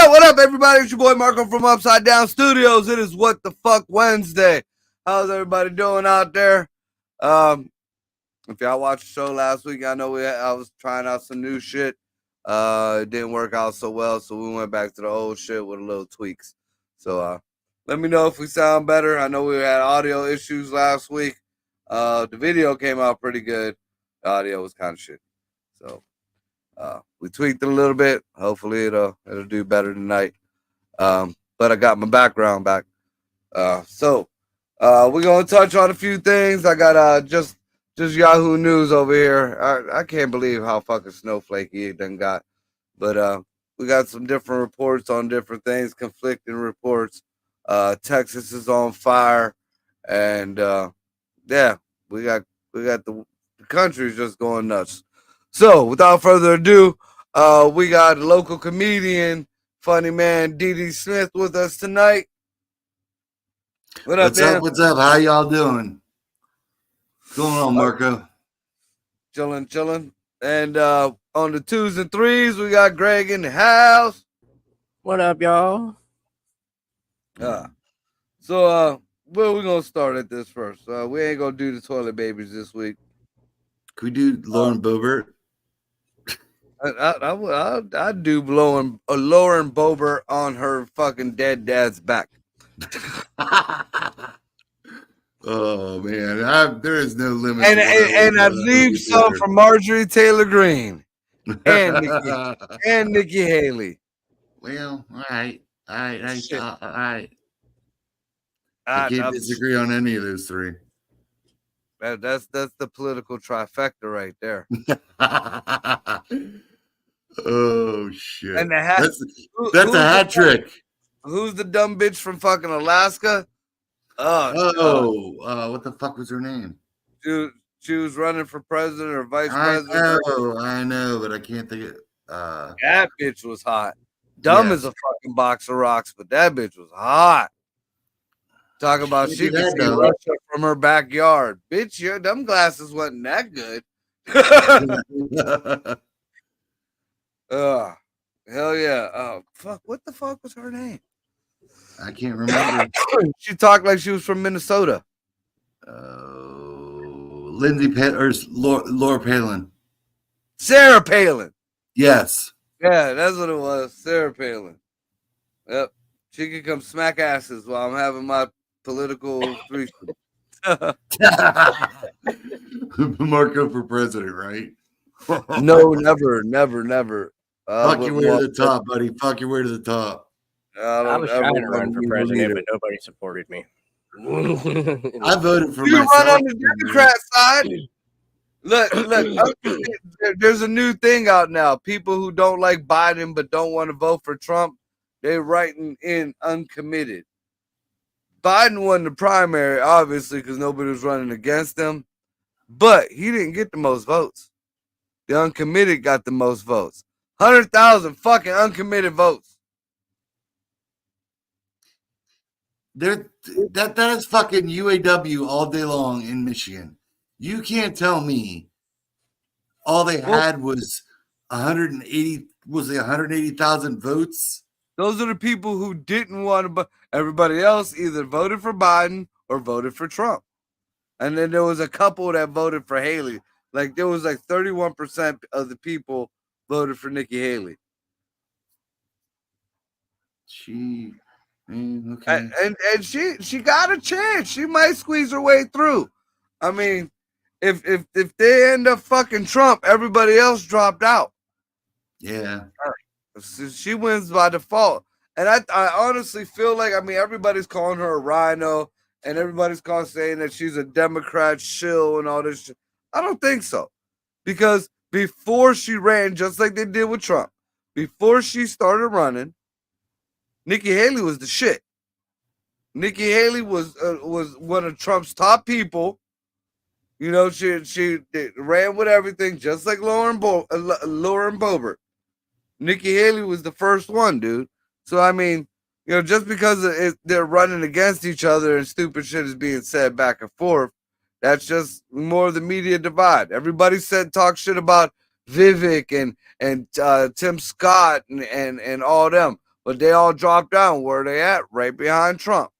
What up, everybody? It's your boy Marco from Upside Down Studios. It is WTF Wednesday. How's everybody doing out there? If y'all watched the show last week, I know I was trying out some new shit. It didn't work out so well, so we went back to the old shit with a little tweaks. So let me know if we sound better. I know we had audio issues last week. The video came out pretty good. The audio was kind of shit. So we tweaked it a little bit. Hopefully it'll do better tonight. But I got my background back. So we're gonna touch on a few things. I got just Yahoo News over here. I can't believe how fucking snowflakey it done got. But we got some different reports on different things, conflicting reports. Texas is on fire, and yeah, we got the country's just going nuts. So, without further ado, we got a local comedian, funny man, D.D. Smith with us tonight. What's up? How y'all doing? What's going on, Marco? Chilling. And on the 2s and 3s, we got Greg in the house. What up, y'all? So, where we going to start at this first? We ain't going to do the toilet babies this week. Could we do Lauren Boebert? I'd do Lauren Boebert on her fucking dead dad's back. Oh man, there is no limit. And I'd leave some for Marjorie Taylor Greene and Nikki Haley. Well, all right. I can't disagree on any of those three. That's the political trifecta right there. Oh shit! And that's a hat trick. Who's the dumb bitch from fucking Alaska? What the fuck was her name? She was running for president or vice president. I know, but I can't think of. That bitch was hot. Dumb as a fucking box of rocks, but that bitch was hot. Talk about she could see Russia from her backyard. Bitch, your dumb glasses wasn't that good. Hell yeah. Oh, fuck. What the fuck was her name? I can't remember. She talked like she was from Minnesota. Lindsay or Laura Palin. Sarah Palin. Yes. Yeah, that's what it was. Sarah Palin. Yep. She could come smack asses while I'm having my political threesome. Marco for president, right? No, never. Fuck your way to the top, buddy. Fuck your way to the top. I was trying to run for president, but nobody supported me. I voted for you myself. Run on the Democrat side. Look. There's a new thing out now. People who don't like Biden but don't want to vote for Trump, they're writing in uncommitted. Biden won the primary, obviously, because nobody was running against him. But he didn't get the most votes. The uncommitted got the most votes. 100,000 fucking uncommitted votes. That is fucking UAW all day long in Michigan. You can't tell me all they had was 180,000 votes. Those are the people who didn't want to, but everybody else either voted for Biden or voted for Trump. And then there was a couple that voted for Haley. Like there was like 31% of the people voted for Nikki Haley. Okay. And she got a chance. She might squeeze her way through. I mean, if they end up fucking Trump, everybody else dropped out. Yeah. She wins by default. And I honestly feel like, I mean, everybody's calling her a rhino and everybody's saying that she's a Democrat shill and all this shit. I don't think so. Because before she ran, just like they did with Trump, before she started running, Nikki Haley was the shit. Nikki Haley was one of Trump's top people. You know, she ran with everything, just like Lauren Boebert. Nikki Haley was the first one, dude. So I mean, you know, just because they're running against each other and stupid shit is being said back and forth, that's just more of the media divide. Everybody talk shit about Vivek and Tim Scott and all them, but they all dropped down. Where they at? Right behind Trump.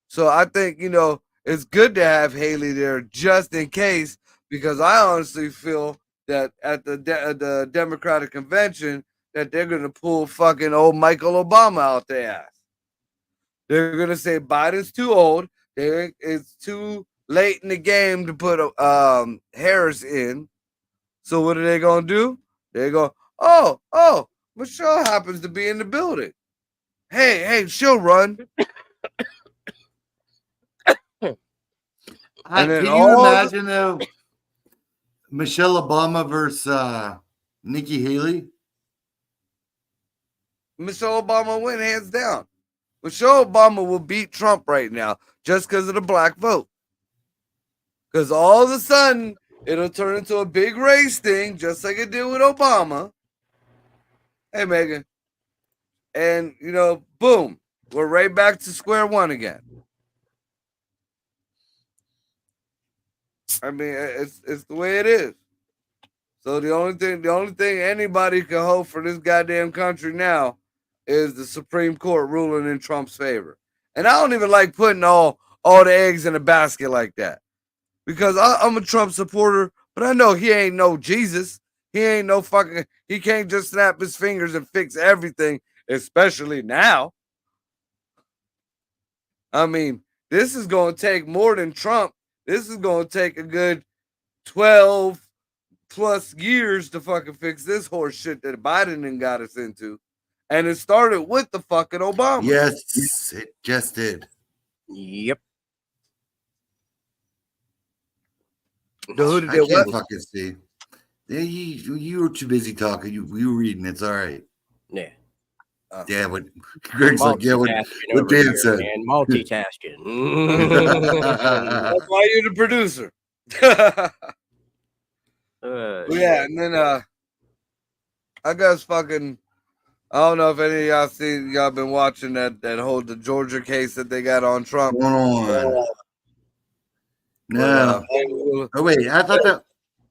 So I think, you know, it's good to have Haley there just in case, because I honestly feel that at the Democratic convention that they're gonna pull fucking old Michael Obama out their ass. They're gonna say Biden's too old. It's too late in the game to put Harris in. So what are they gonna do? They go, oh, Michelle happens to be in the building. Hey, she'll run. Can you imagine though, Michelle Obama versus Nikki Haley? Michelle Obama win hands down. Michelle Obama will beat Trump right now just because of the black vote. Because all of a sudden, it'll turn into a big race thing, just like it did with Obama. Hey, Megan. And, you know, boom, we're right back to square one again. I mean, it's the way it is. So the only thing anybody can hope for this goddamn country now is the Supreme Court ruling in Trump's favor. And I don't even like putting all the eggs in a basket like that, because I'm a Trump supporter, but I know he ain't no Jesus. He ain't no fucking. He can't just snap his fingers and fix everything, especially now. I mean, this is going to take more than Trump. This is going to take a good 12 plus years to fucking fix this horse shit that Biden done got us into. And it started with the fucking Obama. Yes, it just did. Yep. I can't fucking see. You were too busy talking. You were reading. It's all right. Yeah. Yeah, what Greg's like, yeah, what Dan said. Man, multitasking. That's why you're the producer. Yeah, and then I guess fucking, I don't know if any of y'all been watching that the Georgia case that they got on Trump. Going on. No. Oh wait, I thought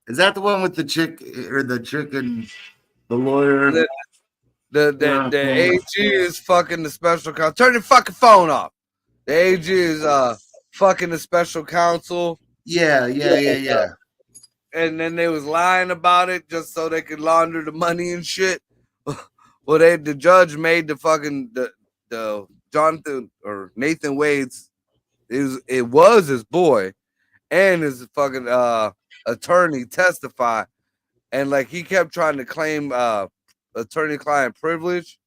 is that the one with the chick or the chick and the lawyer? The AG is fucking the special counsel. Turn your fucking phone off. The AG is fucking the special counsel. Yeah. And then they was lying about it just so they could launder the money and shit. Well, the judge made the fucking the Jonathan or Nathan Wade's it was his boy and his fucking attorney testify, and like he kept trying to claim attorney-client privilege,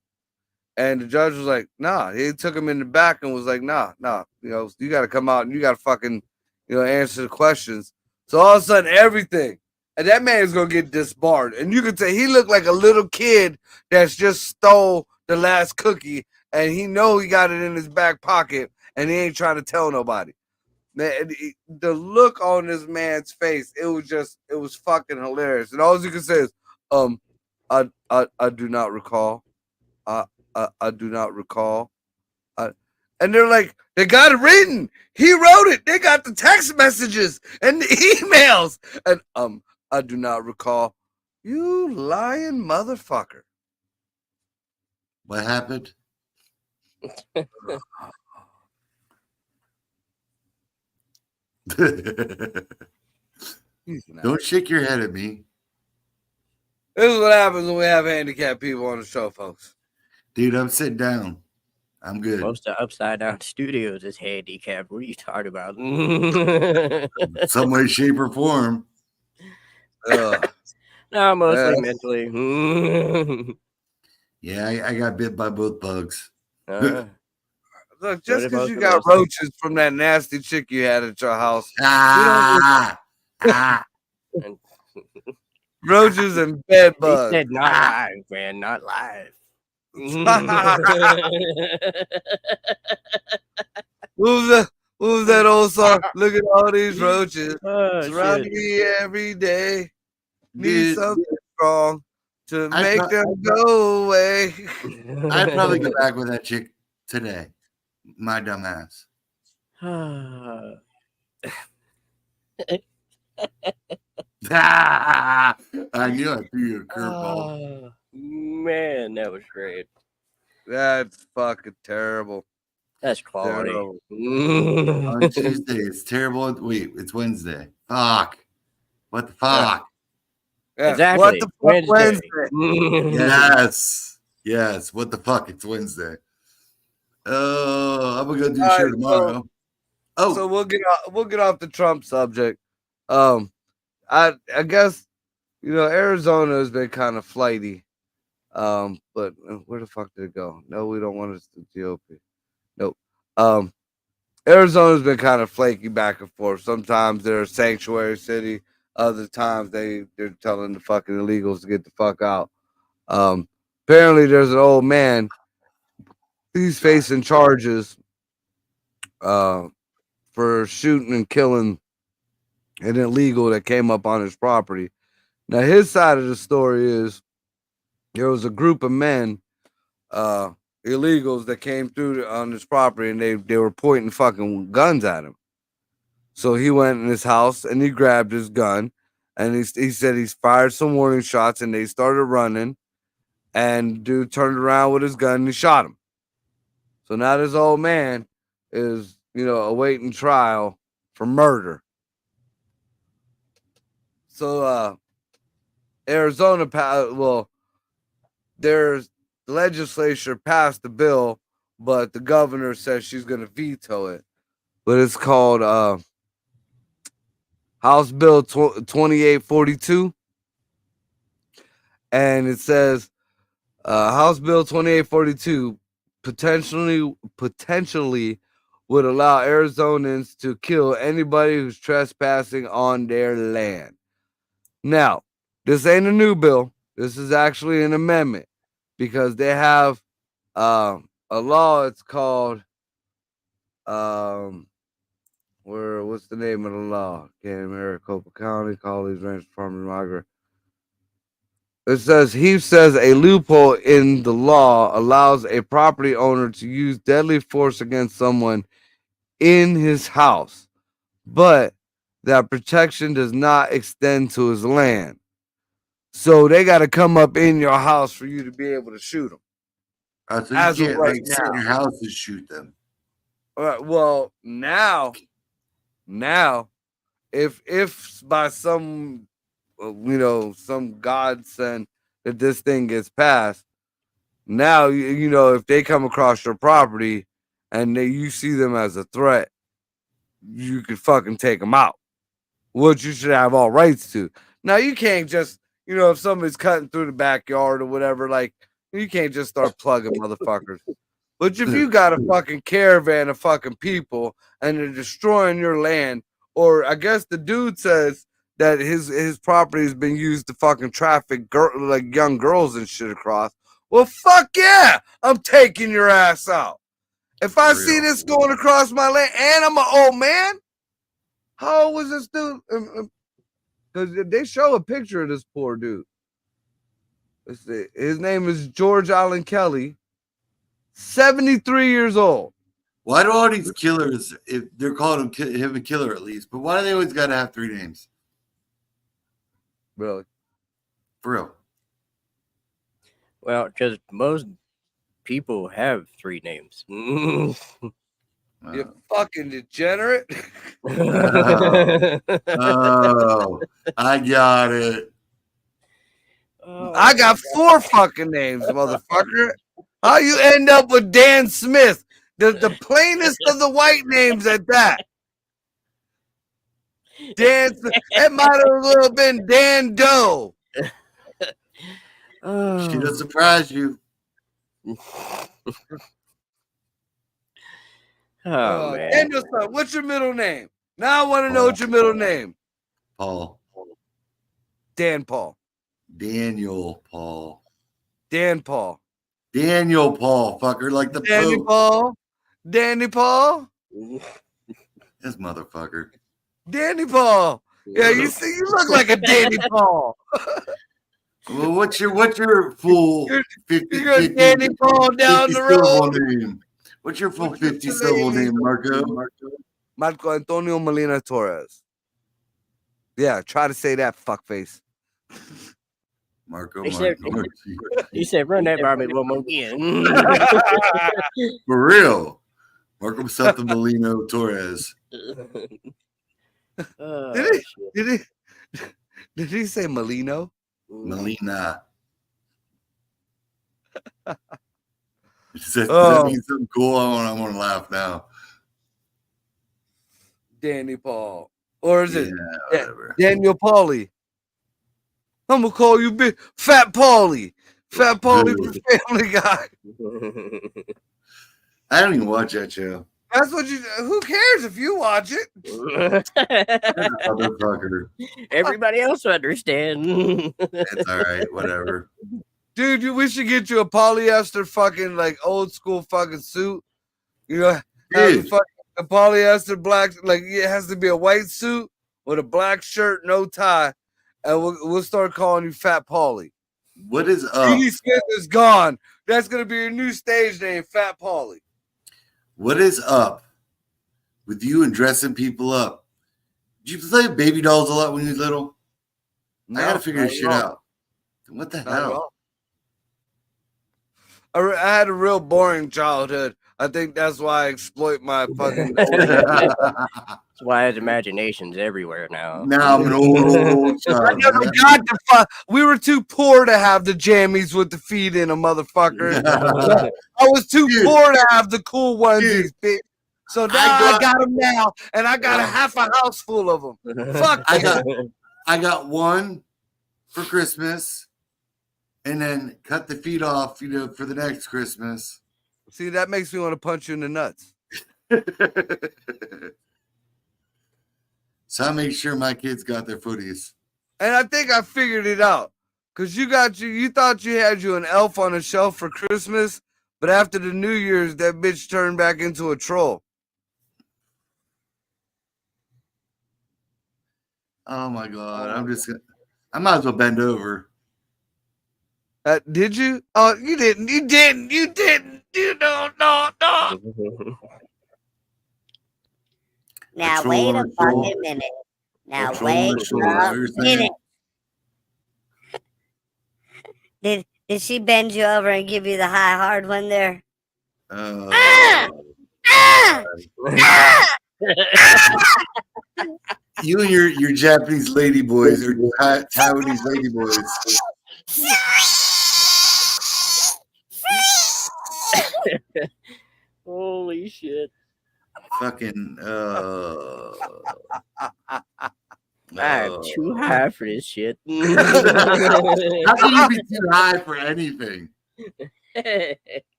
and the judge was like, nah. He took him in the back and was like, nah, you know, you got to come out and you got to fucking, you know, answer the questions. So all of a sudden, everything, and that man is gonna get disbarred, and you could say he looked like a little kid that's just stole the last cookie, and he know he got it in his back pocket, and he ain't trying to tell nobody. Man, the look on this man's face, it was fucking hilarious, and all you can say is, I do not recall. I do not recall. And they're like, they got it written. He wrote it. They got the text messages and the emails. And I do not recall. You lying motherfucker. What happened? Don't shake your head at me. This is what happens when we have handicapped people on the show, folks. Dude, I'm sitting down. I'm good. Most of Upside Down Studios is handicapped. What are you talking about? Some way, shape, or form. No, mostly mentally. Yeah, I got bit by both bugs. Look, just because you got roaches from that nasty chick you had at your house. Roaches and bed He bugs. said not live, man, not live. What was that old song? Look at all these roaches Oh, surrounding shit. me every day. Need Dude, something strong to I make pro- them go away. I'd probably get back with that chick today. My dumb ass. I knew I threw you a curveball. Man, that was great. That's fucking terrible. That's quality. Terrible. On Tuesday, it's terrible. Wait, it's Wednesday. Fuck. What the fuck? Yeah. Exactly. What the fuck Wednesday. Yes. Yes. What the fuck? It's Wednesday. Oh, I'm gonna go do a All show right, tomorrow. So we'll get off the Trump subject. I guess Arizona has been kind of flighty. But where the fuck did it go? No, we don't want us to GOP. Nope. Arizona's been kind of flaky back and forth. Sometimes they're a sanctuary city. Other times they're telling the fucking illegals to get the fuck out. Apparently there's an old man. He's facing charges for shooting and killing an illegal that came up on his property. Now his side of the story is there was a group of men, illegals that came through on his property, and they were pointing fucking guns at him. So he went in his house and he grabbed his gun, and he said he's fired some warning shots, and they started running, and dude turned around with his gun and he shot him. So now this old man is awaiting trial for murder. So Arizona there's the legislature passed the bill, but the governor says she's going to veto it. But it's called House Bill 2842, and it says House Bill 2842 potentially would allow Arizonans to kill anybody who's trespassing on their land. Now, this ain't a new bill. This is actually an amendment because they have a law. It's called what's the name of the law? Can't Maricopa County, College Ranch Farmers Market. It says he says a loophole in the law allows a property owner to use deadly force against someone in his house, but that protection does not extend to his land. So they got to come up in your house for you to be able to shoot them. So you can't sit in your house and shoot them. Well, now, if by some some godsend that this thing gets passed, now if they come across your property and you see them as a threat, you could fucking take them out, which you should have all rights to. Now you can't just if somebody's cutting through the backyard or whatever, like you can't just start plugging motherfuckers. But if you got a fucking caravan of fucking people and they're destroying your land, or I guess the dude says that his property has been used to fucking traffic like young girls and shit across. Well, fuck yeah, I'm taking your ass out. If I see this going across my land and I'm an old man, how old was this dude? Because they show a picture of this poor dude. Let's see. His name is George Allen Kelly. 73 years old. Why do all these killers, if they're calling him a killer at least, but why do they always got to have 3 names? Really? For real? Well, because most people have 3 names. You fucking degenerate. Oh, I got it. I got 4 fucking names, motherfucker. How you end up with Dan Smith, the plainest of the white names at that? Dan, it might have a little been Dan Doe. She'll surprise you. Oh, man. Anderson, what's your middle name? Now I want to know what's your middle name. Paul. Dan Paul. Daniel Paul. Dan Paul. Daniel Paul, fucker, like the Danny Pope. Paul. Danny Paul. This motherfucker. Danny Paul. Yeah, you see, you look like a Danny Paul. Well, what's your full 50, You're a Danny Paul down 50 the syllable road. name? What's your full 50 syllable name, Marco? Marco Antonio Molina Torres. Yeah, try to say that, fuckface. Marco. You said run that by me one more again. For real. Marco something Molino Torres. Did he say Molino? Molina. Does that mean something cool? I want to laugh now. Danny Paul. Or is it whatever. Daniel Pauly? I'm going to call you Big Fat Pauly. Fat Pauly from Family Guy. I don't even watch that show. That's what you. Who cares if you watch it? Motherfucker. Everybody else understand. It's all right. Whatever. Dude, we should get you a polyester fucking like old school fucking suit. You know, have a polyester black, like it has to be a white suit with a black shirt, no tie, and we'll start calling you Fat Pauly. What is up? Edie Smith is gone. That's gonna be your new stage name, Fat Pauly. What is up with you and dressing people up? Did you play Baby Dolls a lot when you were little? No, I gotta figure this shit out. What the hell? I had a real boring childhood. I think that's why I exploit my fucking. That's why his imagination's everywhere now. Now I'm an old child. I never got the fuck. We were too poor to have the jammies with the feet in a motherfucker. I was too poor to have the cool onesies, bitch. So now I got them now, and I got a half a house full of them. Fuck. I got one for Christmas, and then cut the feet off, for the next Christmas. See, that makes me want to punch you in the nuts. So I make sure my kids got their footies. And I think I figured it out. Because you thought you had you an elf on a shelf for Christmas, but after the New Year's, that bitch turned back into a troll. Oh my God. I might as well bend over. Did you? Oh, you didn't. You didn't. You didn't. You don't. No. Now wait a fucking minute. Now wait a minute. Did she bend you over and give you the high hard one there? You and your Japanese lady boys or Taiwanese lady boys. Holy shit. Fucking I'm too high for this shit. How can you be too high for anything?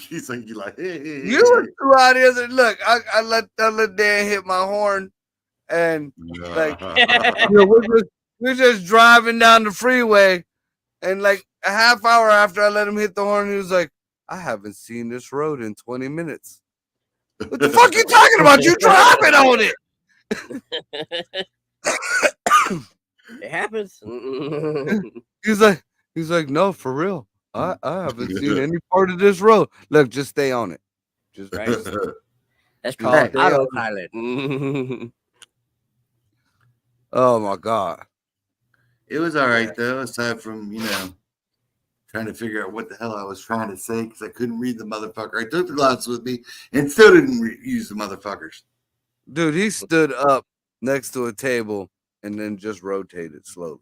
He's like, hey. You were too out here. Look, I let Dan hit my horn, and like we're just driving down the freeway, and like a half hour after I let him hit the horn, he was like, "I haven't seen this road in 20 minutes." What the fuck you talking about? You driving on it? It happens. He's like, no, for real. I haven't seen any part of this road. Look, just stay on it. Just right. That's called autopilot. Oh my God. It was all right though, aside from trying to figure out what the hell I was trying to say because I couldn't read the motherfucker. I took the glasses with me and still didn't use the motherfuckers. Dude, he stood up next to a table and then just rotated slowly.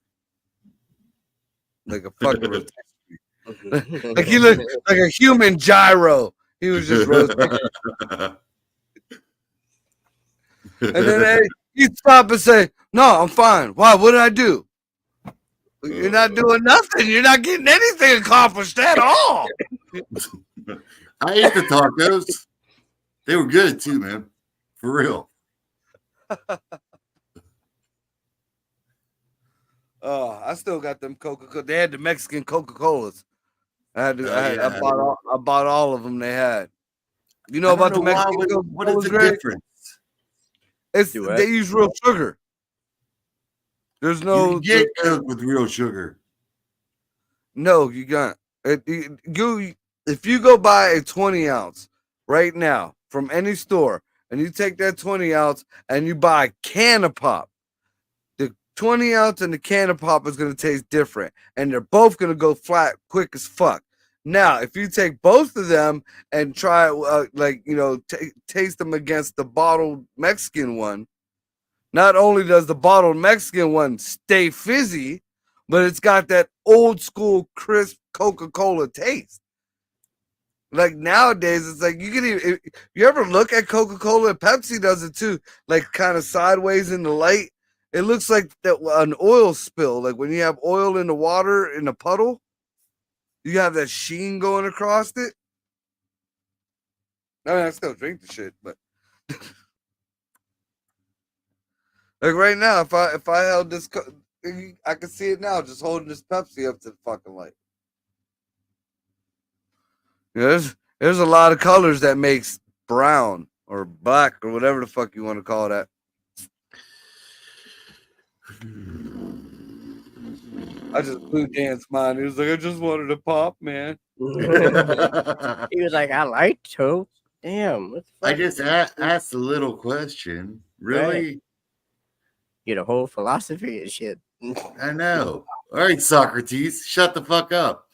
Like a fucking rotation. Like he looked like a human gyro. He was just rotating. And then he'd stop and say, "No, I'm fine. Why? What did I do?" You're not doing nothing. You're not getting anything accomplished at all. I ate the tacos. They were good too, man. For real. Oh, I still got them Coca-Cola. They had the Mexican Coca-Colas. I bought all of them they had. You know I don't about know the Mexican what is Coca-Colas, the Greg? difference? They use real sugar. There's You no can get Coke with real sugar. No, you got it. If you go buy a 20 ounce right now from any store, and you take that 20 ounce and you buy a can of pop, the 20 ounce and the can of pop is going to taste different, and they're both going to go flat quick as fuck. Now, if you take both of them and try, taste them against the bottled Mexican one, not only does the bottled Mexican one stay fizzy, but it's got that old school crisp Coca-Cola taste. Like nowadays, it's like you can even, you ever look at Coca-Cola? Pepsi does it too, like kind of sideways in the light. It looks like an oil spill. Like when you have oil in the water in a puddle, you have that sheen going across it. I mean, I still drink the shit, but like right now, if I held this, I can see it now, just holding this Pepsi up to the fucking light. Yeah, there's a lot of colors that makes brown or black or whatever the fuck you want to call that. I just blew Dan's mind. He was like, I just wanted to pop, man. He was like, I like toast. Damn. What the fuck? I just asked a little question. Really? Right. Get a whole philosophy and shit. I know. All right, Socrates, shut the fuck up.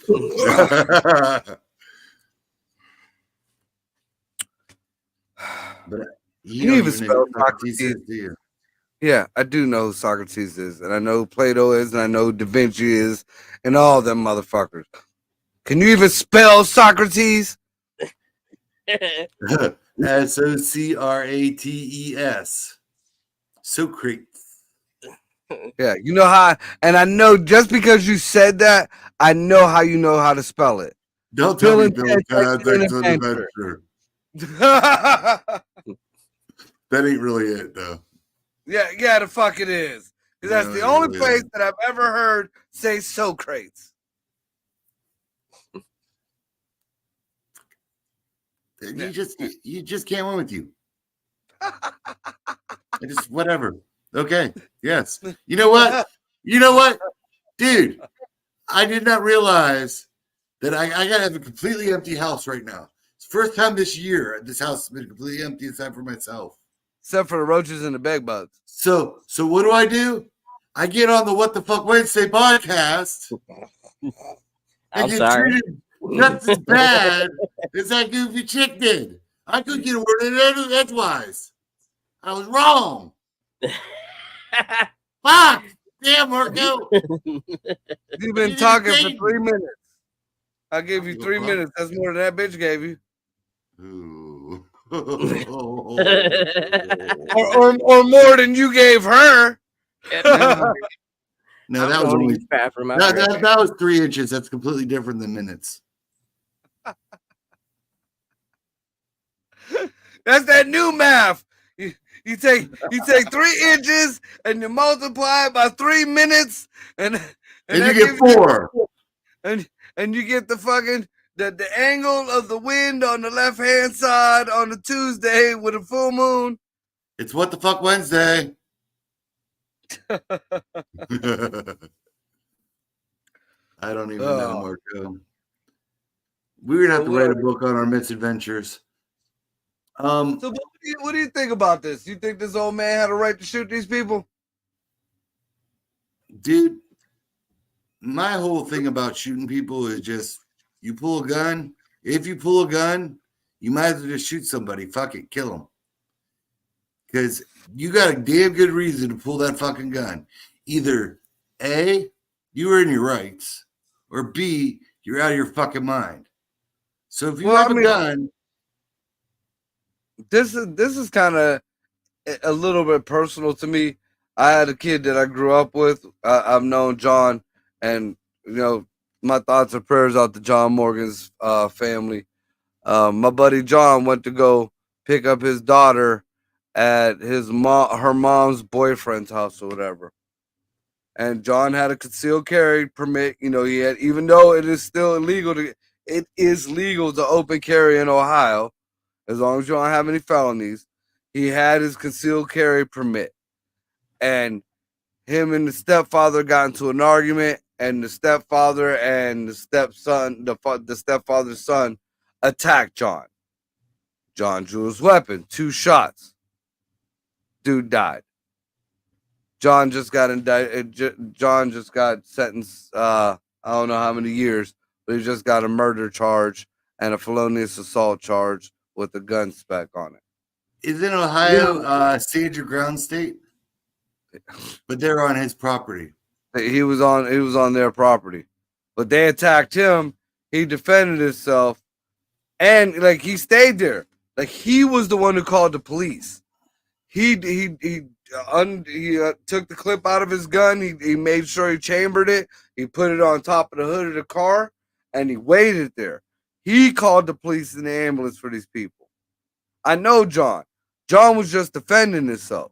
But you don't even know who Socrates is, do you? Yeah, I do know who Socrates is, and I know who Plato is, and I know who Da Vinci is, and all them motherfuckers. Can you even spell Socrates? Socrates. Socrates. Yeah, you know how, and I know just because you said that, I know how you know how to spell it. Don't tell me Bill Context on Adventure. That ain't really it, though. Yeah, the fuck it is. Because that's the only place that I've ever heard say Socrates. You just can't win with you. Just whatever. Okay. Yes. You know what? Dude, I did not realize that I gotta have a completely empty house right now. It's the first time this year this house has been completely empty except for myself. Except for the roaches and the bed bugs. So what do? I get on the What the Fuck Wednesday podcast and get treated just as bad as that goofy chick did. I could get a word in edgewise. I was wrong. Fuck! Damn, Marco. You've been talking for 3 minutes. I gave you 3 minutes. That's more than that bitch gave you. Ooh. or more than you gave her. No, that was only that was 3 inches. That's completely different than minutes. That's that new math. You take 3 inches and you multiply it by 3 minutes, and you get 4. And you get the fucking the angle of the wind on the left hand side on the Tuesday with a full moon. It's What the Fuck Wednesday. I don't even know, Marco. We would have to write a book on our misadventures. So what do you think about this? You think this old man had a right to shoot these people? Dude, my whole thing about shooting people is just you pull a gun. If you pull a gun, you might as well just shoot somebody. Fuck it, kill them. Because you got a damn good reason to pull that fucking gun. Either A, you were in your rights, or B, you're out of your fucking mind. So if you have a gun. This is kind of a little bit personal to me. I had a kid that I grew up with. I've known John, and my thoughts and prayers out to John Morgan's family. My buddy John went to go pick up his daughter at her mom's boyfriend's house or whatever. and John had a concealed carry permit. You know, he had, even though it is still illegal it is legal to open carry in Ohio, as long as you don't have any felonies. He had his concealed carry permit, and him and the stepfather got into an argument, and the stepfather and the stepson, the stepfather's son, attacked John. John drew his weapon, 2 shots. Dude died. John just got indicted. John just got sentenced. I don't know how many years, but he just got a murder charge and a felonious assault charge with a gun spec on it. Isn't Ohio stand your ground state? But they're on his property. He was on their property, but they attacked him. He defended himself, and like he stayed there. Like he was the one who called the police. He took the clip out of his gun. He made sure he chambered it. He put it on top of the hood of the car, and he waited there. He called the police and the ambulance for these people. I know John. John was just defending himself.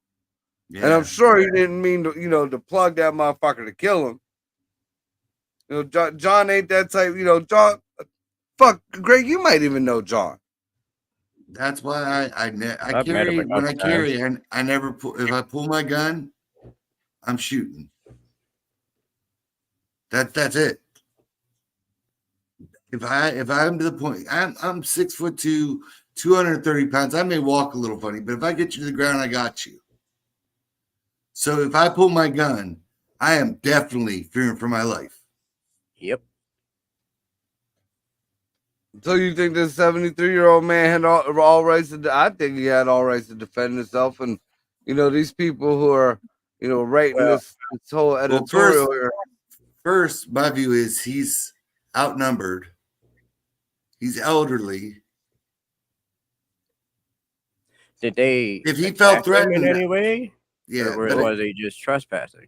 Yeah. And I'm sure he didn't mean to, to plug that motherfucker to kill him. John ain't that type, John, fuck, Greg, you might even know John. That's why I carry, when I carry, and I never pull, if I pull my gun, I'm shooting. That's it. If I'm to the point, I'm 6'2", 230 pounds. I may walk a little funny, but if I get you to the ground, I got you. So if I pull my gun, I am definitely fearing for my life. Yep. So you think this 73-year-old man had all rights to? I think he had all rights to defend himself, and these people who are writing this whole editorial here. First, my view is he's outnumbered. He's elderly. Did they? If he felt threatened in any way? Yeah, or was he just trespassing?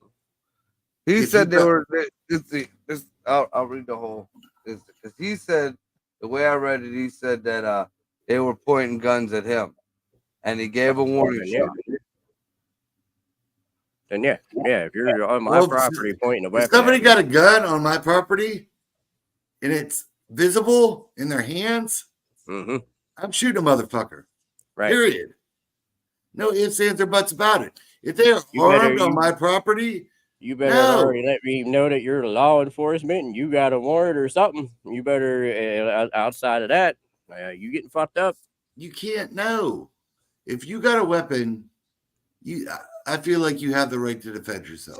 He said they were. I'll read the whole. Because he said, the way I read it, he said that they were pointing guns at him, and he gave a warning shot. Then yeah, if you're on my property pointing a weapon, if somebody got a gun on my property, and it's visible in their hands, I'm shooting a motherfucker. Right. Period. No ifs, ands, or buts about it. If they are armed on my property, you better already let me know that you're law enforcement and you got a warrant or something. You better, outside of that, you getting fucked up. You can't know. If you got a weapon, I feel like you have the right to defend yourself.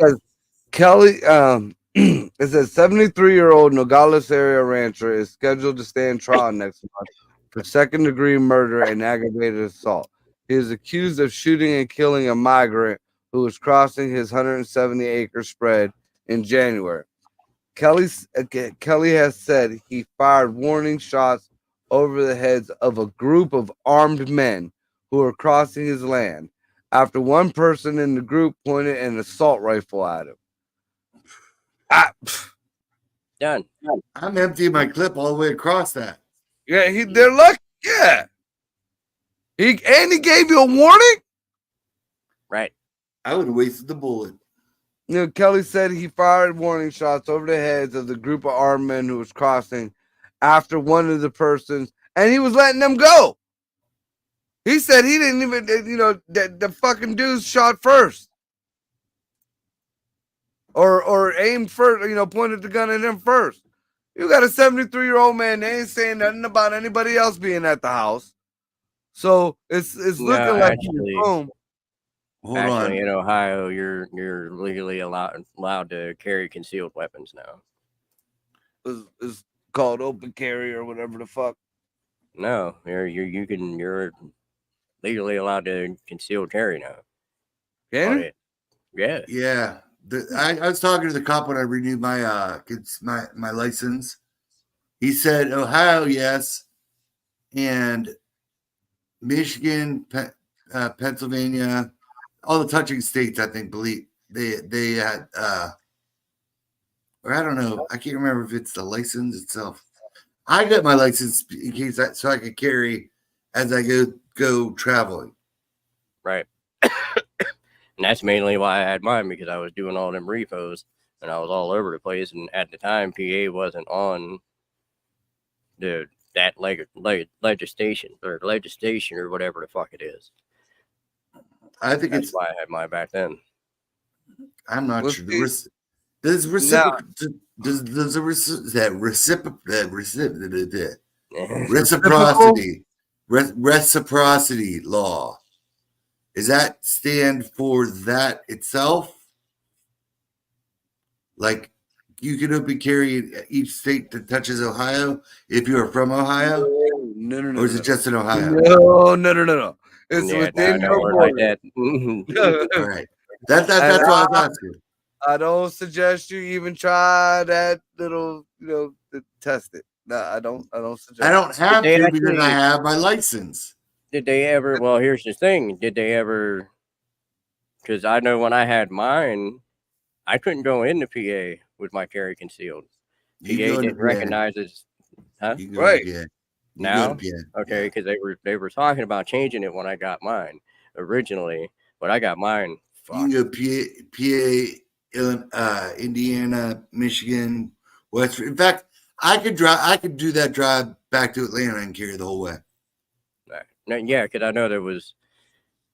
Kelly, it says 73-year-old Nogales area rancher is scheduled to stand trial next month for second-degree murder and aggravated assault. He is accused of shooting and killing a migrant who was crossing his 170-acre spread in January. Kelly has said he fired warning shots over the heads of a group of armed men who were crossing his land after one person in the group pointed an assault rifle at him. Done. I'm emptying my clip all the way across that. Yeah, they're lucky. Yeah. He gave you a warning? Right. I would have wasted the bullet. Kelly said he fired warning shots over the heads of the group of armed men who was crossing after one of the persons, and he was letting them go. He said he didn't even, the fucking dudes shot first. Or aimed first, pointed the gun at him first. You got a 73-year-old man, they ain't saying nothing about anybody else being at the house. So it's looking like he's home. Hold on. In Ohio, you're legally allowed to carry concealed weapons now. It's called open carry or whatever the fuck. No, you're legally allowed to concealed carry now. Can you? Yeah. Yeah. I was talking to the cop when I renewed my my license. He said Ohio, yes, and Michigan, Pennsylvania, all the touching states, I think, believe they had or I don't know. I can't remember if it's the license itself. I got my license in case so I could carry as I go traveling. Right. And that's mainly why I had mine, because I was doing all them repos and I was all over the place. And at the time, PA wasn't on that legislation or whatever the fuck it is. I think That's why I had mine back then. I'm not sure. Does reciprocity law, is that stand for that itself? Like you can open carry each state that touches Ohio if you're from Ohio? No. Or is it just in Ohio? No. It's within your border. Like All right. That's what I was asking. I don't suggest you even try that little, to test it. No, I don't suggest. I don't have to because I have my license. Did they ever? Well, here's the thing. Did they ever? Because I know when I had mine, I couldn't go into PA with my carry concealed. PA didn't recognize it. Huh? Right. Now? Okay, because they were talking about changing it when I got mine originally, but I got mine. You can go PA, Indiana, Michigan, West. In fact, I could do that drive back to Atlanta and carry the whole way. Yeah, because I know there was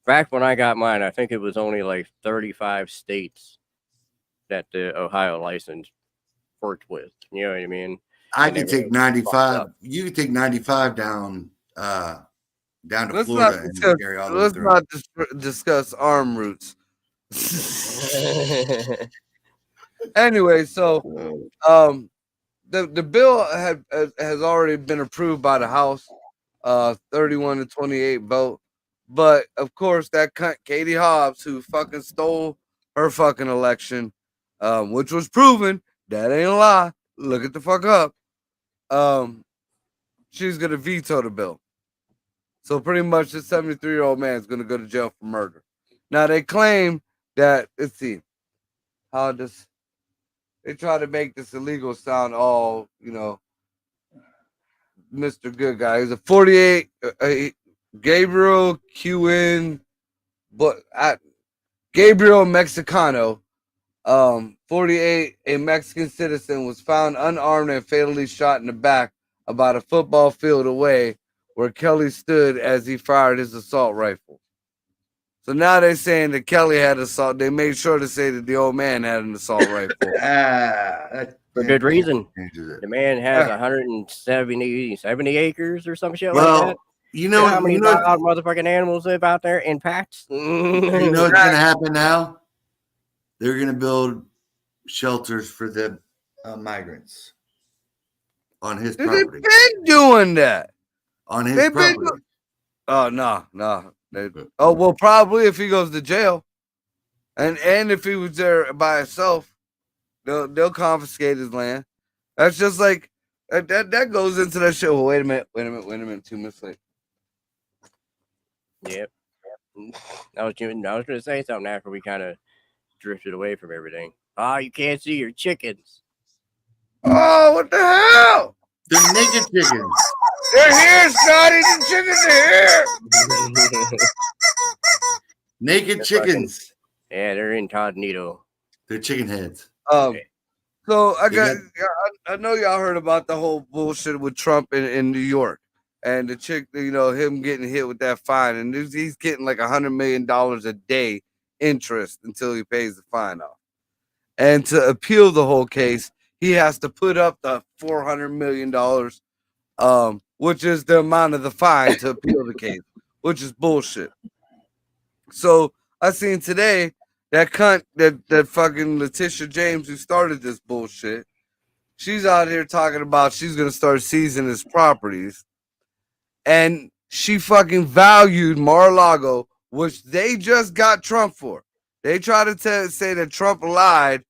back when I got mine. I think it was only like 35 states that the Ohio license worked with. You know what I mean? I could take 95. You could take 95 down to Florida and carry all those. Let's not discuss arm routes. Anyway, so the bill has already been approved by the House, 31-28 vote. But of course, that cunt Katie Hobbs, who fucking stole her fucking election, which was proven, that ain't a lie. Look it the fuck up. She's gonna veto the bill. So pretty much this 73-year-old man is gonna go to jail for murder. Now they claim that, let's see, how does they try to make this illegal sound all, Mr. Good Guy. He's a 48 Gabriel Qin, but Gabriel Mexicano, 48, a Mexican citizen, was found unarmed and fatally shot in the back about a football field away where Kelly stood as he fired his assault rifle. So now they're saying that Kelly had assault. They made sure to say that the old man had an assault rifle. For good reason. The man has 170 acres or some shit like that. You know how many wild motherfucking animals live out there in packs? You know what's going to happen now? They're going to build shelters for the migrants on his property. They've been doing that. On his property. Oh, no. Well, probably if he goes to jail. And if he was there by himself, they'll confiscate his land. That's just like, that goes into that shit. Well, wait a minute. 2 minutes late. Yep. I was going to say something after we kind of drifted away from everything. Oh, you can't see your chickens. Oh, what the hell? They're naked chickens. They're here, Scotty. The chickens are here. Naked chickens. Yeah, they're incognito. They're chicken heads. So I know y'all heard about the whole bullshit with Trump in New York. And the chick, him getting hit with that fine. And he's getting like $100 million a day interest until he pays the fine off. And to appeal the whole case, he has to put up the $400 million, which is the amount of the fine to appeal the case, which is bullshit. So I seen today that cunt, that fucking Letitia James, who started this bullshit, she's out here talking about she's going to start seizing his properties. And she fucking valued Mar-a-Lago, which they just got Trump for. They try to say that Trump lied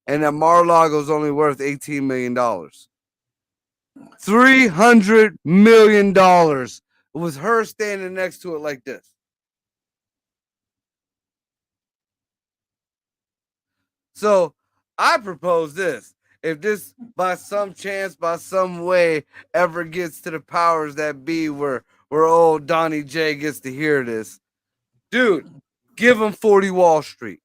and that Mar-a-Lago is only worth $18 million. $300 million. It was her standing next to it like this. So I propose this. If this, by some chance, by some way, ever gets to the powers that be where old Donnie J gets to hear this, dude, Give him 40 Wall Street.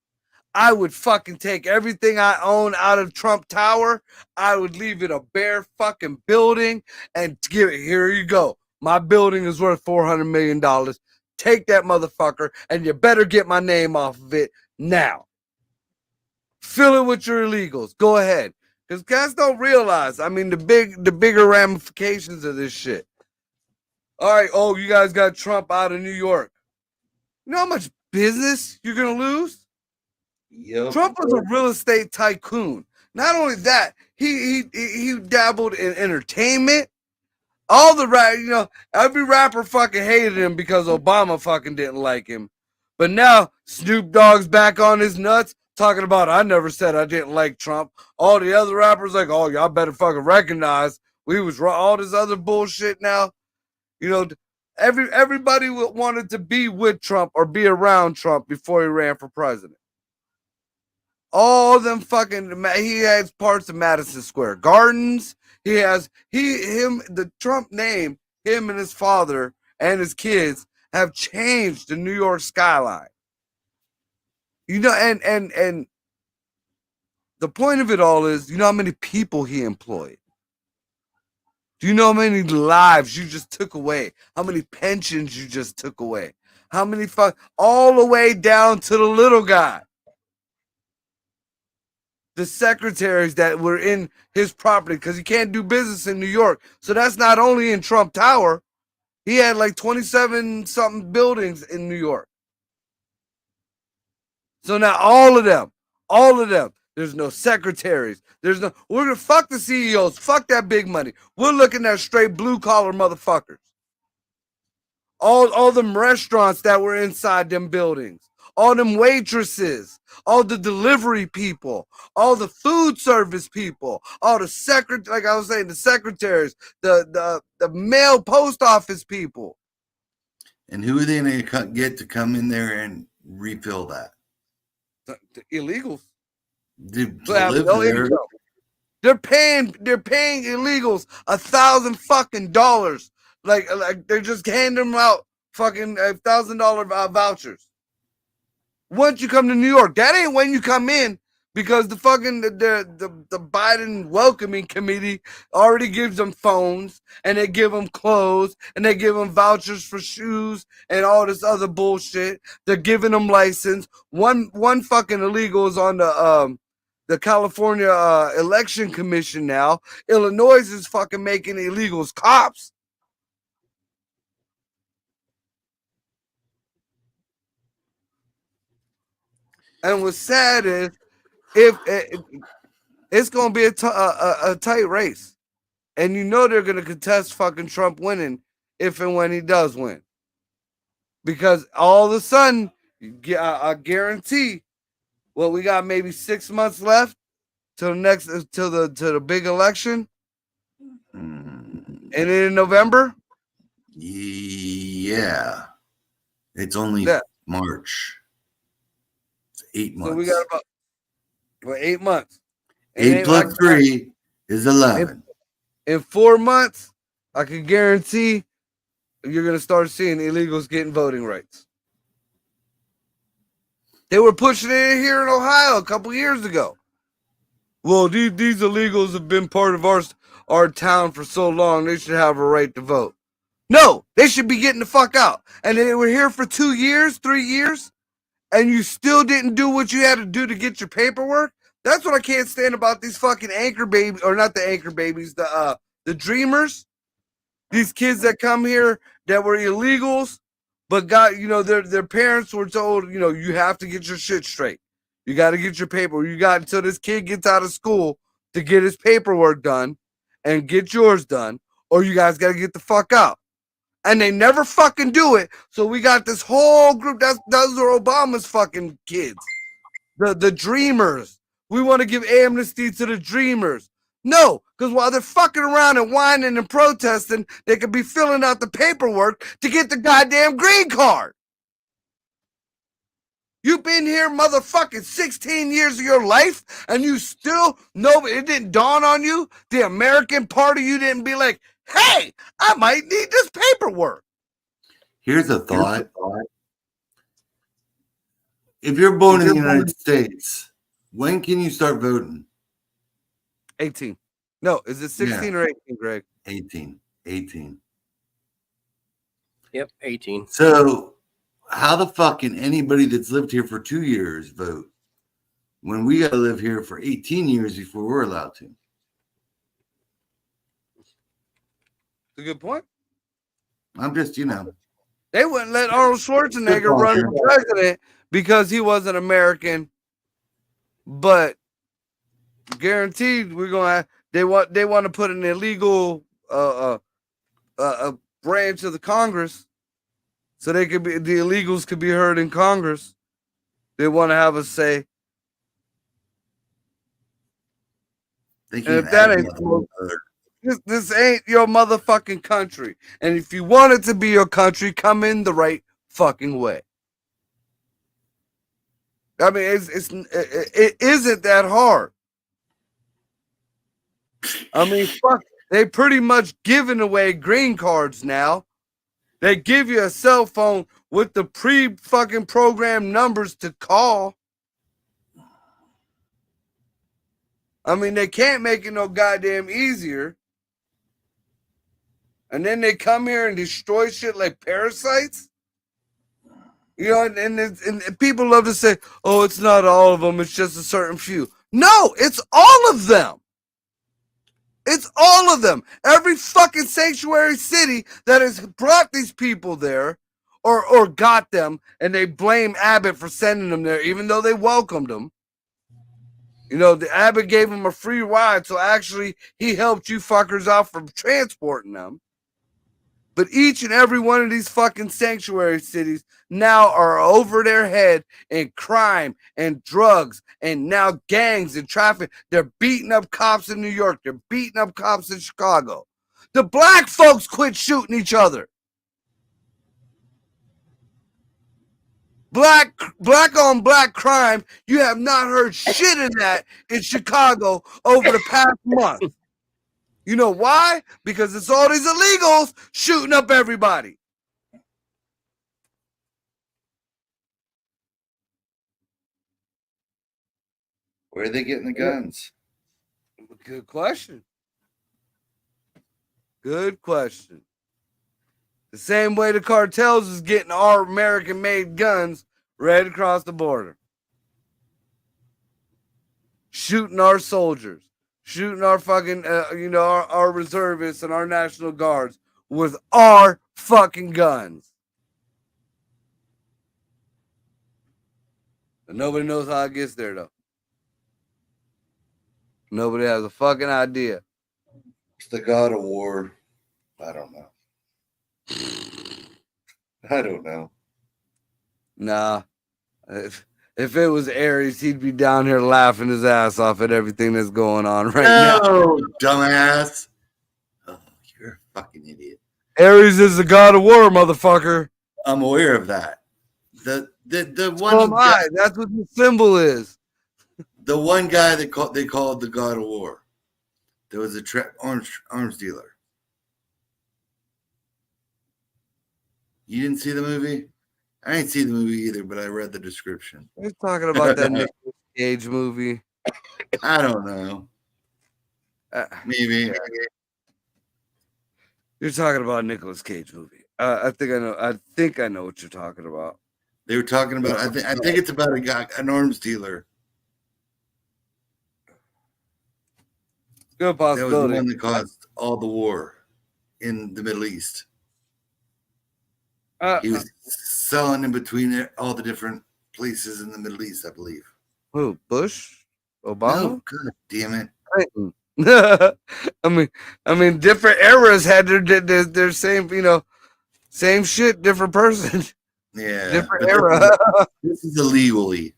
I would fucking take everything I own out of Trump Tower. I would leave it a bare fucking building and give it, here you go. My building is worth $400 million. Take that motherfucker, and you better get my name off of it now. Fill it with your illegals. Go ahead. Because guys don't realize, I mean, the bigger ramifications of this shit. All right, oh, you guys got Trump out of New York. You know how much business you're going to lose? Yep. Trump was a real estate tycoon. Not only that, he dabbled in entertainment. All the every rapper fucking hated him because Obama fucking didn't like him. But now Snoop Dogg's back on his nuts talking about, I never said I didn't like Trump. All the other rappers like, oh, y'all better fucking recognize we was wrong. All this other bullshit now. You know, everybody wanted to be with Trump or be around Trump before he ran for president. All them fucking, he has parts of Madison Square Gardens. He has, the Trump name, him and his father and his kids have changed the New York skyline. You know, and the point of it all is, you know how many people he employed? Do you know how many lives you just took away? How many pensions you just took away? How many all the way down to the little guy. The secretaries that were in his property, because he can't do business in New York. So that's not only in Trump Tower. He had like 27 something buildings in New York. So now all of them, there's no secretaries. We're gonna fuck the CEOs, fuck that big money. We're looking at straight blue collar motherfuckers. All them restaurants that were inside them buildings, all them waitresses, all the delivery people, all the food service people, all the like I was saying, the secretaries, the mail post office people. And who are they gonna get to come in there and refill that? The illegals. To live there. They're paying illegals $1,000 like they're just handing them out fucking $1,000 vouchers. Once you come to New York, that ain't when you come in, because the fucking the Biden welcoming committee already gives them phones, and they give them clothes, and they give them vouchers for shoes and all this other bullshit. They're giving them license. One fucking illegal is on the California election commission now. Illinois is fucking making illegals cops. And what's sad is, if it's gonna be a tight race, and you know they're gonna contest fucking Trump winning if and when he does win, because all of a sudden, I guarantee, well, we got maybe 6 months left till the big election, and in November. Yeah, it's only March. 8 months. So we got about 8 months. 8 plus 3 is 11. In 4 months, I can guarantee you're going to start seeing illegals getting voting rights. They were pushing it here in Ohio a couple years ago. Well, these illegals have been part of our town for so long, they should have a right to vote. No, they should be getting the fuck out. And they were here for 2 years, 3 years. And you still didn't do what you had to do to get your paperwork. That's what I can't stand about these fucking anchor babies, or not the anchor babies, the dreamers. These kids that come here that were illegals, but got, their parents were told, you have to get your shit straight. You got to get your paperwork. You got until this kid gets out of school to get his paperwork done and get yours done, or you guys got to get the fuck out. And they never fucking do it. So we got this whole group. Those are Obama's fucking kids. The dreamers. We want to give amnesty to the dreamers. No, because while they're fucking around and whining and protesting, they could be filling out the paperwork to get the goddamn green card. You've been here motherfucking 16 years of your life, and you still know it didn't dawn on you. The American part of you didn't be like, hey, I might need this paperwork. Here's a thought. If you're born in the United States, when can you start voting? 18. No, is it 16 or 18, Greg? 18. Yep, 18. So how the fuck can anybody that's lived here for 2 years vote when we got to live here for 18 years before we're allowed to? It's a good point. I'm just, They wouldn't let Arnold Schwarzenegger run for president because he wasn't American. But guaranteed, we're gonna have, they want to put an illegal branch of the Congress, so the illegals could be heard in Congress. They want to have a say. And if that ain't this ain't your motherfucking country, and if you want it to be your country, come in the right fucking way. I mean, it isn't that hard. I mean, fuck, they pretty much giving away green cards now. They give you a cell phone with the pre-fucking programmed numbers to call. I mean, they can't make it no goddamn easier. And then they come here and destroy shit like parasites. You know, and people love to say, oh, it's not all of them, it's just a certain few. No, it's all of them. It's all of them. Every fucking sanctuary city that has brought these people there or got them, and they blame Abbott for sending them there, even though they welcomed them. You know, the Abbott gave them a free ride, so actually he helped you fuckers out from transporting them. But each and every one of these fucking sanctuary cities now are over their head in crime and drugs and now gangs and traffic. They're beating up cops in New York. They're beating up cops in Chicago. The black folks quit shooting each other. Black on black crime. You have not heard shit of that in Chicago over the past month. You know why? Because it's all these illegals shooting up everybody. Where are they getting the guns? Good question. Good question. The same way the cartels is getting our American-made guns right across the border. Shooting our soldiers. Shooting our fucking, our reservists and our National Guards with our fucking guns. And nobody knows how it gets there, though. Nobody has a fucking idea. It's the God of War. I don't know. Nah. If it was Aries, he'd be down here laughing his ass off at everything that's going on right now. No, dumbass. Oh, you're a fucking idiot. Aries is the God of War, motherfucker. I'm aware of that. The one. So am I. That's what the symbol is. The one guy they called the God of War. There was a arms dealer. You didn't see the movie? I didn't see the movie either, but I read the description. You're talking about that Nicolas Cage movie. I don't know. Maybe. You're talking about a Nicolas Cage movie. I think I know what you're talking about. They were talking about. I think it's about a guy, an arms dealer. Good possibility. That was the one that caused all the war in the Middle East. He was selling in between all the different places in the Middle East, I believe. Who? Bush? Obama? No, God damn it! I mean, different eras had their same, same shit, different person. Yeah, different era. This is illegally.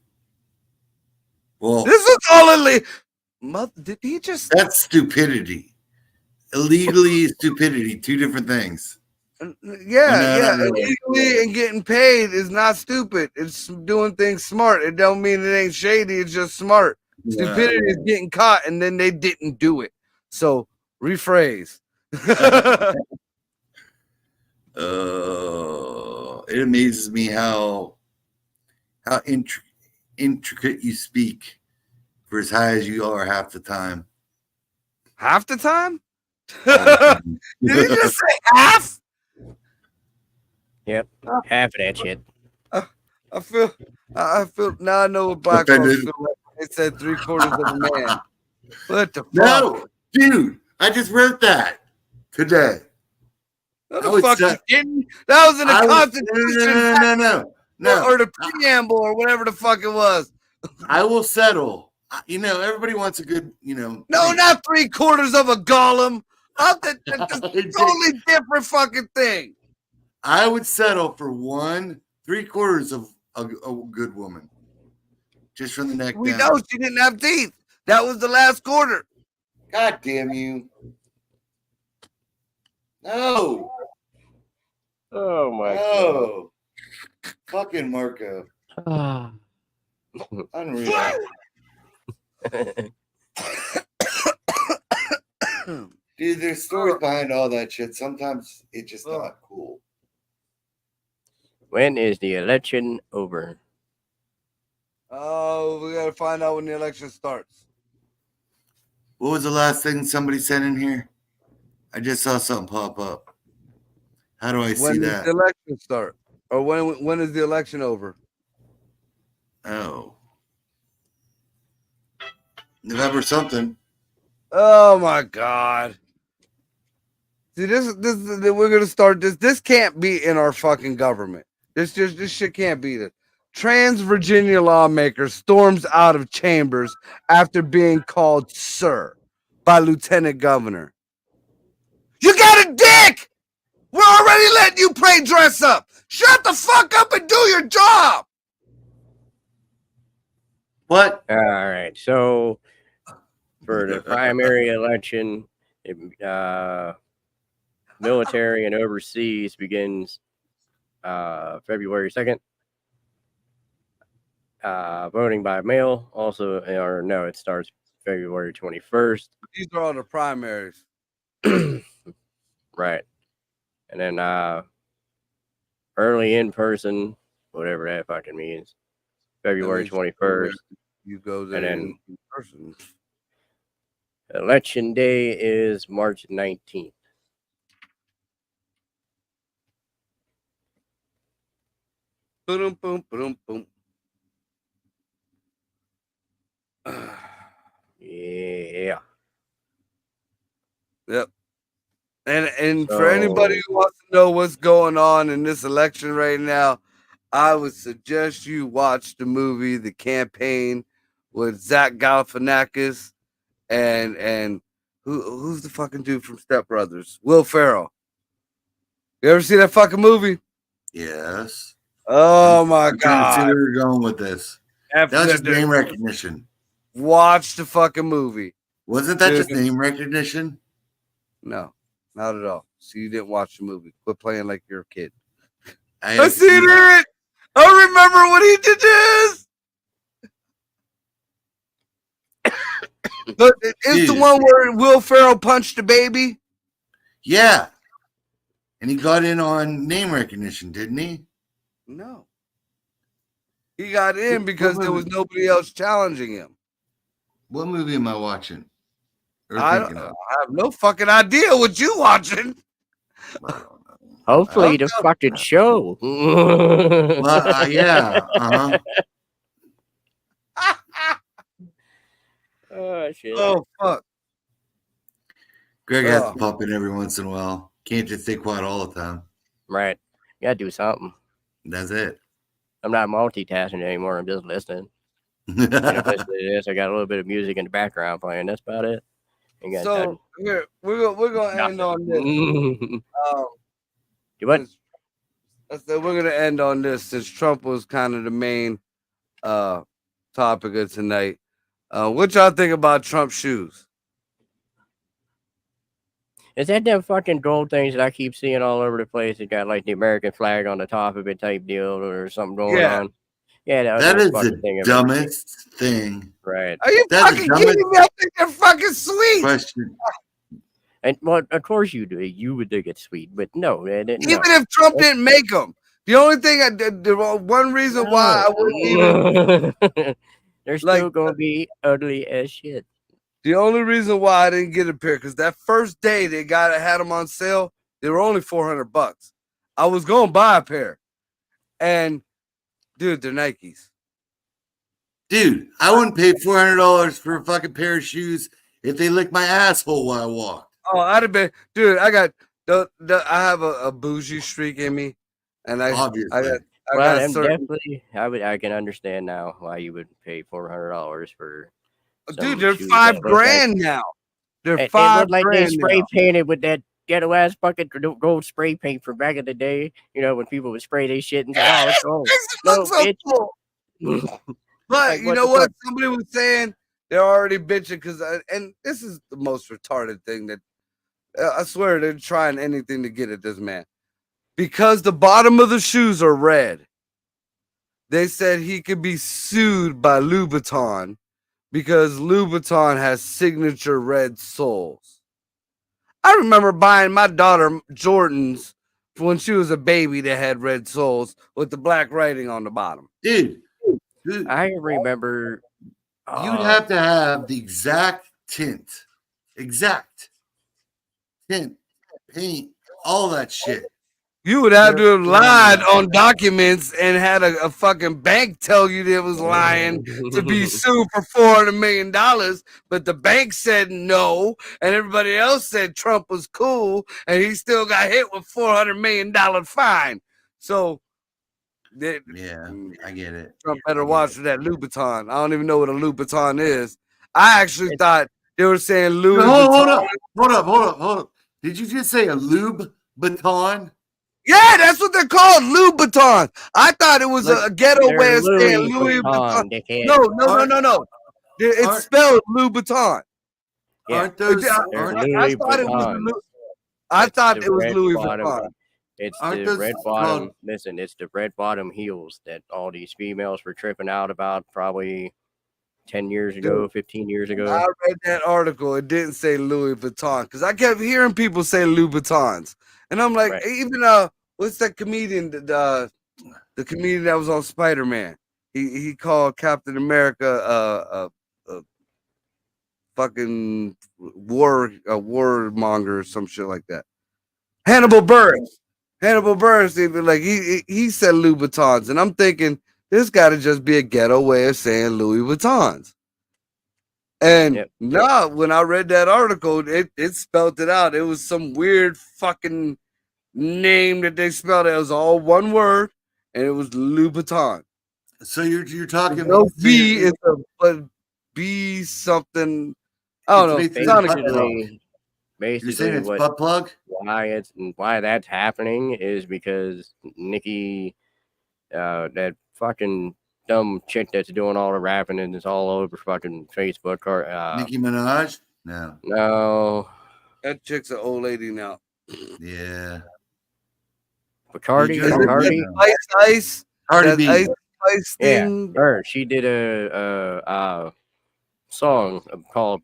Well, this is all illegal. Did he just? That's stupidity. Illegally, stupidity, two different things. Yeah. Illegally and getting paid is not stupid. It's doing things smart. It don't mean it ain't shady. It's just smart. Stupidity is getting caught and then they didn't do it. So rephrase. It amazes me how intricate you speak for as high as you are half the time. Half the time? All the time. Did he just say half? Yep, half of that shit. I feel now I know what black folks feel like. They said 3/4 of a man. What the fuck? No, dude, I just wrote that today. What the fuck you kidding? That was in the Constitution. No. Or the preamble or whatever the fuck it was. I will settle. Everybody wants a good, No, thing. not 3/4 of a golem. That's a totally different fucking thing. I would settle for 3/4 of a good woman. Just from the neck down. We know she didn't have teeth. That was the last quarter. God damn you. No. Oh my god. Fucking Marco. Unreal. Dude, there's stories behind all that shit. Sometimes it's just not cool. When is the election over? Oh, we gotta find out when the election starts. What was the last thing somebody sent in here? I just saw something pop up. How do I see When that? does the election start? Or when is the election over? Oh. November something. Oh my God. See, this we're gonna start this. This can't be in our fucking government. This shit can't be this. Trans Virginia lawmaker storms out of chambers after being called sir by lieutenant governor. You got a dick! We're already letting you play dress up. Shut the fuck up and do your job. What? All right. So for the primary election, military and overseas begins February 2nd. Voting by mail also, or no, it starts February 21st. These are all the primaries. Right. And then early in person, whatever that fucking means, February 21st. You go there in person. Election day is March 19th. Boom, boom, boom, boom. Yeah. Yep. And for anybody who wants to know what's going on in this election right now, I would suggest you watch the movie The Campaign with Zach Galifianakis and who's the fucking dude from Step Brothers? Will Ferrell. You ever see that fucking movie? Yes. Oh my I'm trying to see God. where you're going with this. That was just name recognition. Watch the fucking movie. Wasn't that just name recognition? No, not at all. So you didn't watch the movie. Quit playing like you're a kid. I seen it. I remember when he did this. But it's the one where Will Ferrell punched the baby. Yeah. And he got in on name recognition, didn't he? No. He got in because there was nobody else challenging him. What movie am I watching? I have no fucking idea what you watching. Hopefully the fucking show. Well, yeah. Uh-huh. Oh, shit. Oh, fuck. Greg has to pop in every once in a while. Can't just stay quiet all the time. Right. You gotta do something. That's it. I'm not multitasking anymore. I'm just listening. Listen to this. I got a little bit of music in the background playing. That's about it. So here we're gonna end on this. You what? We're gonna end on this since Trump was kind of the main topic of tonight. What y'all think about Trump's shoes? Is that them fucking gold things that I keep seeing all over the place? It got like the American flag on the top of it type deal or something going on. Yeah, that is the dumbest thing. Right. Are you fucking kidding me? I think they're fucking sweet. Question. And well, of course you do. You would think it's sweet, but no. Even if Trump didn't make them, The only thing I did, the one reason why I wouldn't even they're still gonna be ugly as shit. The only reason why I didn't get a pair because that first day they had them on sale, they were only $400. I was gonna buy a pair, and dude, they're Nikes. Dude, I wouldn't pay $400 for a fucking pair of shoes if they licked my asshole while I walked. Oh, I'd have been, dude. I got I have a bougie streak in me, and Obviously. I got certain. Definitely, I can understand now why you would pay $400 for. Dude, they're $5,000 now. They're $5,000. It looked like they spray painted with that ghetto ass fucking gold spray paint from back in the day. You know when people would spray their shit and say, "Oh, it's gold." No, bitch. But like, you know what? Somebody was saying they're already bitching because, and this is the most retarded thing that I swear they're trying anything to get at this man. Because the bottom of the shoes are red, they said he could be sued by Louboutin because Louboutin has signature red soles. I remember buying my daughter Jordans when she was a baby that had red soles with the black writing on the bottom. Dude, I remember you'd have to have the exact tint, paint, all that shit. You would have to have lied on documents and had a fucking bank tell you they was lying to be sued for $400 million. But the bank said no, and everybody else said Trump was cool, and he still got hit with $400 million fine. So, yeah, I get it. Trump better watch for that Louboutin. I don't even know what a Louboutin is. I actually thought they were saying Louis Vuitton. Hold up. Did you just say a lube baton? Yeah, that's what they're called, Louboutin. I thought it was a ghetto way of saying Louis Vuitton. No. It's spelled Louboutin. Yeah. I thought it was Louis Vuitton. It's the red bottom. Listen, it's the red bottom heels that all these females were tripping out about probably 10 years ago, 15 years ago. I read that article. It didn't say Louis Vuitton because I kept hearing people say Louboutins. And I'm like, even what's that comedian? The comedian that was on Spider-Man. He called Captain America a fucking warmonger or some shit like that. Hannibal Buress, even like he said Louboutins, and I'm thinking this got to just be a ghetto way of saying Louis Vuittons. And when I read that article, it spelled it out. It was some weird fucking name that they spelled it. It was all one word, and it was Louboutin. So you're talking no B is a B something. I don't know. You're saying it's butt plug? Why that's happening is because Nicki, that fucking dumb chick that's doing all the rapping and it's all over fucking Facebook. Nicki Minaj? No. That chick's an old lady now. Yeah. Cardi Ice. Cardi B. Ice thing. Yeah, her. She did a song called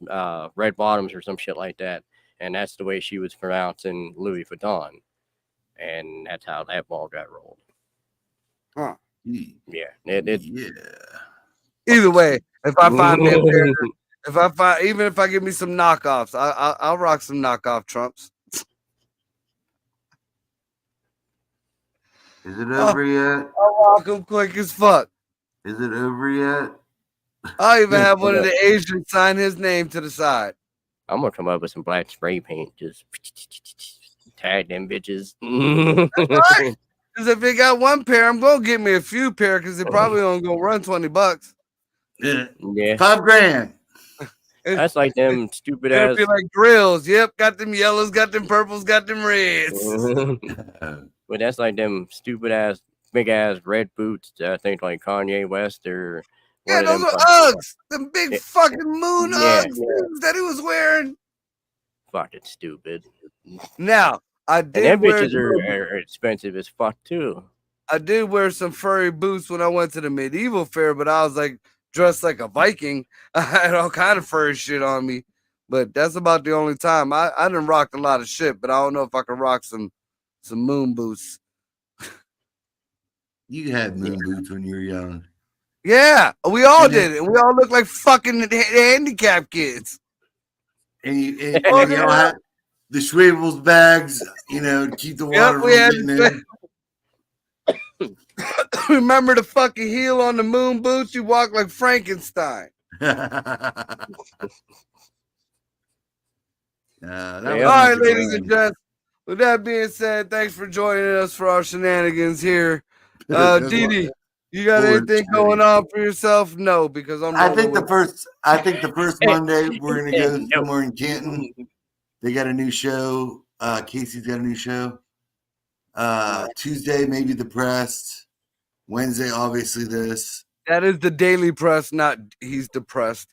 Red Bottoms or some shit like that. And that's the way she was pronouncing Louis Vuitton. And that's how that ball got rolled. Huh. Yeah. Either way, if I find me a pair, even if I give me some knockoffs, I'll rock some knockoff Trumps. Is it over yet? I'll rock them quick as fuck. Is it over yet? I'll even have one of the Asians sign his name to the side. I'm gonna come up with some black spray paint, just tag them bitches. Because if they got one pair, I'm gonna get me a few pair because they probably only gonna run $20. Yeah, $5,000. That's like them stupid ass. Be like grills. Yep, got them yellows, got them purples, got them reds. But that's like them stupid ass, big ass red boots. I think like Kanye West or. Yeah, those are Uggs. Them big fucking moon Uggs that he was wearing. Fucking stupid. Now, I did and them bitches are expensive as fuck too. I did wear some furry boots when I went to the medieval fair, but I was like dressed like a Viking. I had all kind of furry shit on me. But that's about the only time. I done rocked a lot of shit, but I don't know if I can rock some moon boots. You had moon boots when you were young. Yeah, we all did it. We all look like fucking handicapped kids. And you all had the Schwabels bags, to keep the water from getting in. Remember the fucking heel on the moon boots? You walk like Frankenstein. All right, ladies and gents. With that being said, thanks for joining us for our shenanigans here. Didi, you got anything going on for yourself? No, because I think the first Monday we're gonna go somewhere in Canton. They got a new show. Casey's got a new show. Tuesday, maybe the press. Wednesday, obviously this. That is the Daily Press, not he's depressed.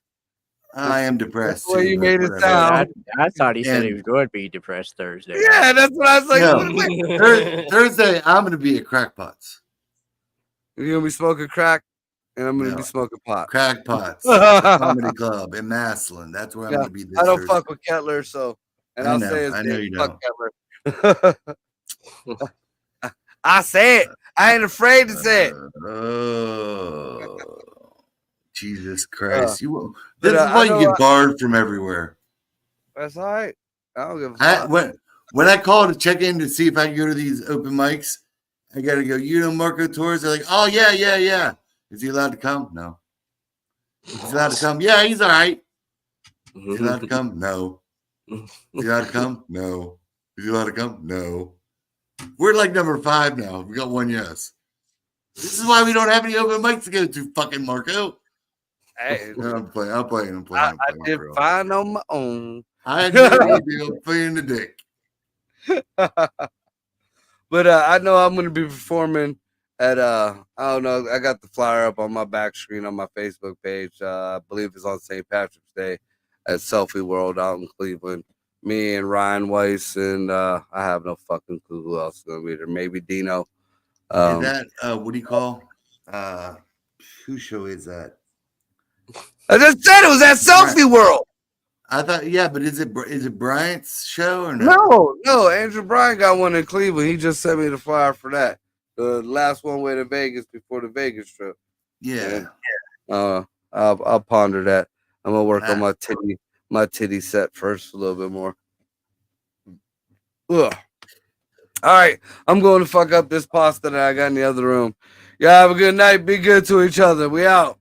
I am depressed. That's the way you made it sound. I thought he said he was going to be depressed Thursday. Yeah, that's what I was like. No, Thursday, I'm going to be at Crackpots. You're going to be smoking crack, and I'm going to be smoking pot. Crackpots Comedy Club in Maslin. That's where I'm going to be this I don't Thursday. fuck with Kettler, so. And I I'll know, say his I know name, you fuck don't. Kettler. I say it. I ain't afraid to say it. Oh, Jesus Christ! But, this is why you get barred from everywhere. That's all right. I don't give a fuck. When I call to check in to see if I can go to these open mics, I got to go. Marco Torres. They're like, oh yeah. Is he allowed to come? No. Is he allowed to come? Yeah, he's all right. Is he allowed to come? No. Is he allowed to come? No. Is he allowed to come? No. We're like number 5 now. We got 1 yes. This is why we don't have any open mics to go to, fucking Marco. Hey, No, I'm playing. I did fine on my own. I do playing the dick. But I know I'm going to be performing at I don't know. I got the flyer up on my back screen on my Facebook page. I believe it's on St. Patrick's Day at Selfie World out in Cleveland. Me and Ryan Weiss, and I have no fucking clue who else is going to be there. Maybe Dino. Is that what do you call? Whose show is that? I just said it was at Selfie World. I thought, yeah, but is it Bryant's show or no? No. Andrew Bryant got one in Cleveland. He just sent me the flyer for that. The last one way to Vegas before the Vegas trip. Yeah. And, I'll ponder that. I'm gonna work on my titty set first a little bit more. Ugh. All right, I'm going to fuck up this pasta that I got in the other room. Y'all have a good night. Be good to each other. We out.